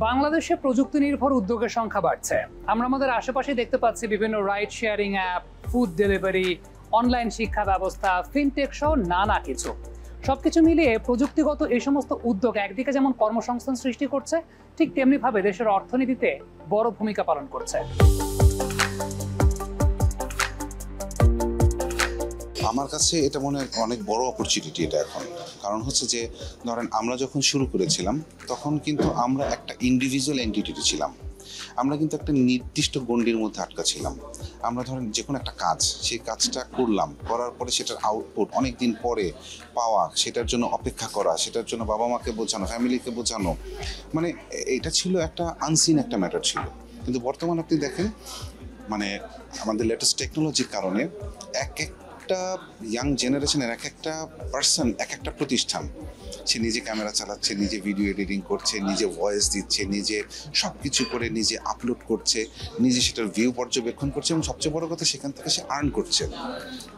বাংলাদেশে প্রযুক্তি নির্ভর উদ্যোগের সংখ্যা বাড়ছে। আমরা আমাদের আশেপাশে দেখতে পাচ্ছি বিভিন্ন ride sharing app, food delivery, online শিক্ষা ব্যবস্থা, ফিনটেক সহ নানা কিছু। সবকিছু মিলিয়ে প্রযুক্তিগত এই সমস্ত উদ্যোগ একদিকে যেমন কর্মসংস্থান সৃষ্টি করছে, ঠিক তেমনিভাবে দেশের অর্থনীতিতে বড় ভূমিকা পালন করছে। আমার কাছে এটা মনে হয় অনেক বড় অপরচুনিটি এটা এখন। কারণ হচ্ছে যে ধরেন আমরা যখন শুরু করেছিলাম তখন কিন্তু আমরা একটা ইন্ডিভিজুয়াল এন্টিটি ছিলাম, আমরা কিন্তু একটা নির্দিষ্ট গণ্ডির মধ্যে আটকা ছিলাম। আমরা ধরেন যে কোনো একটা কাজ, সেই কাজটা করার পরে সেটার আউটপুট অনেক দিন পরে পাওয়া, সেটার জন্য অপেক্ষা করা, সেটার জন্য বাবা মাকে বোঝানো, ফ্যামিলিকে বোঝানো, মানে এটা ছিল একটা আনসিন একটা ম্যাটার ছিল। কিন্তু বর্তমানে আপনি দেখেন মানে আমাদের লেটেস্ট টেকনোলজির কারণে একটা ইয়াং জেনারেশনের একটা পার্সন, একটা প্রতিষ্ঠান, সে নিজে ক্যামেরা চালাচ্ছে, নিজে ভিডিও এডিটিং করছে, নিজে ভয়েস দিচ্ছে, নিজে সব কিছু করে নিজে আপলোড করছে, নিজে সেটার ভিউ পর্যবেক্ষণ করছে এবং সবচেয়ে বড় কথা সেখান থেকে সে আর্ন করছে।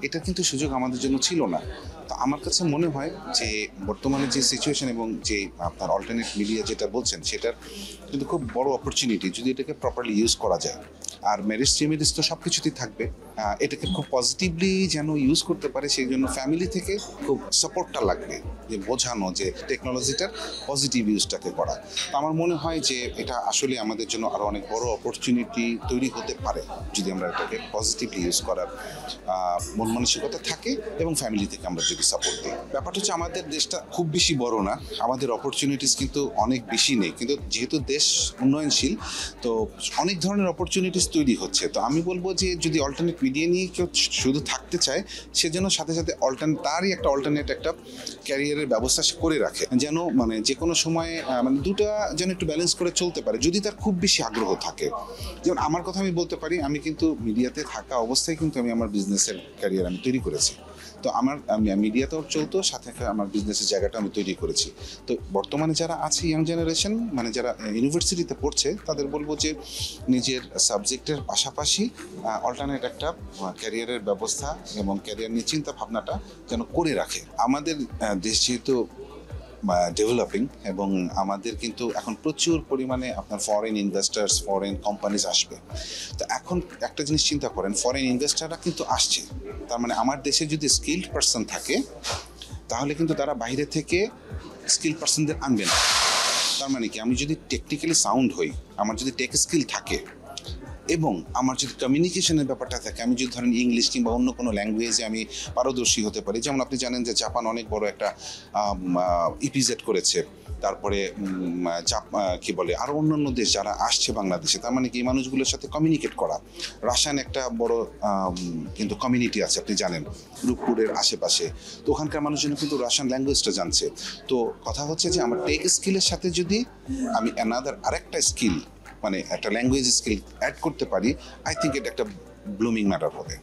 এটা কিন্তু সুযোগ আমাদের জন্য ছিল না। তো আমার কাছে মনে হয় যে বর্তমানে যে সিচুয়েশন এবং যে আপনার অল্টারনেট মিডিয়া যেটা বলছেন সেটার কিন্তু খুব বড় অপরচুনিটি যদি এটাকে প্রপারলি ইউজ করা যায়। আর মেরিটস ডিমেরিটস তো সব কিছুতেই থাকবে, এটাকে খুব পজিটিভলি যেন ইউজ করতে পারে সেই জন্য ফ্যামিলি থেকে খুব সাপোর্টটা লাগবে, যে বোঝানো যে টেকনোলজিটার পজিটিভ ইউজটাকে করা। তো আমার মনে হয় যে এটা আসলে আমাদের জন্য আরও অনেক বড় অপরচুনিটি তৈরি হতে পারে যদি আমরা এটাকে পজিটিভলি ইউজ করার মন মানসিকতা থাকে এবং ফ্যামিলি থেকে আমরা যদি সাপোর্ট দিই। ব্যাপারটা হচ্ছে আমাদের দেশটা খুব বেশি বড় না, আমাদের অপরচুনিটিস কিন্তু অনেক বেশি নেই, কিন্তু যেহেতু দেশ উন্নয়নশীল তো অনেক ধরনের অপরচুনিটিস তৈরি হচ্ছে। তো আমি বলবো যে যদি অল্টারনেট মিডিয়া নিয়ে কেউ শুধু থাকতে চায় সেজন্য সাথে সাথে তারই একটা অল্টারনেট একটা ক্যারিয়ারের ব্যবস্থা করে রাখে, যেন মানে যে কোনো সময় মানে দুটা যেন একটু ব্যালেন্স করে চলতে পারে যদি তার খুব বেশি আগ্রহ থাকে। যেমন আমার কথা আমি বলতে পারি, আমি কিন্তু মিডিয়াতে থাকা অবস্থায় কিন্তু আমি আমার বিজনেসের ক্যারিয়ার আমি তৈরি করেছি। তো আমি মিডিয়াতেও চলতো, সাথে আমার বিজনেসের জায়গাটা আমি তৈরি করেছি। তো বর্তমানে যারা আছে ইয়াং জেনারেশন, মানে যারা ইউনিভার্সিটিতে পড়ছে, তাদের বলবো যে নিজের সাবজেক্টের পাশাপাশি অল্টারনেট একটা ক্যারিয়ারের ব্যবস্থা এবং ক্যারিয়ার নিয়ে চিন্তা ভাবনাটা যেন করে রাখে। আমাদের দেশ যেহেতু ডেভেলপিং এবং আমাদের কিন্তু এখন প্রচুর পরিমাণে আপনার ফরেন ইনভেস্টার্স, ফরেন কোম্পানিজ আসবে। তো এখন একটা জিনিস চিন্তা করেন, ফরেন ইনভেস্টাররা কিন্তু আসছে, তার মানে আমার দেশে যদি স্কিল্ড পার্সন থাকে তাহলে কিন্তু তারা বাইরে থেকে স্কিল পার্সনদের আনবে না। তার মানে কি, আমি যদি টেকনিক্যালি সাউন্ড হই, আমার যদি টেক স্কিল থাকে এবং আমার যদি কমিউনিকেশনের ব্যাপারটা থাকে, আমি যদি ধরেন ইংলিশ কিংবা অন্য কোনো ল্যাঙ্গুয়েজে আমি পারদর্শী হতে পারি, যেমন আপনি জানেন যে জাপান অনেক বড় একটা ইপিজেড করেছে, তারপরে কি বলে আরও অন্যান্য দেশ যারা আসছে বাংলাদেশে, তার মানে কি এই মানুষগুলোর সাথে কমিউনিকেট করা। রাশিয়ান একটা বড় কিন্তু কমিউনিটি আছে আপনি জানেন রূপপুরের আশেপাশে, তো ওখানকার মানুষজন কিন্তু রাশিয়ান ল্যাঙ্গুয়েজটা জানছে। তো কথা হচ্ছে যে আমার টেক স্কিলের সাথে যদি আমি আরেকটা স্কিল মানে একটা ল্যাঙ্গুয়েজ স্কিল অ্যাড করতে পারি, আই থিঙ্ক এটা একটা ব্লুমিং ম্যাটার হবে।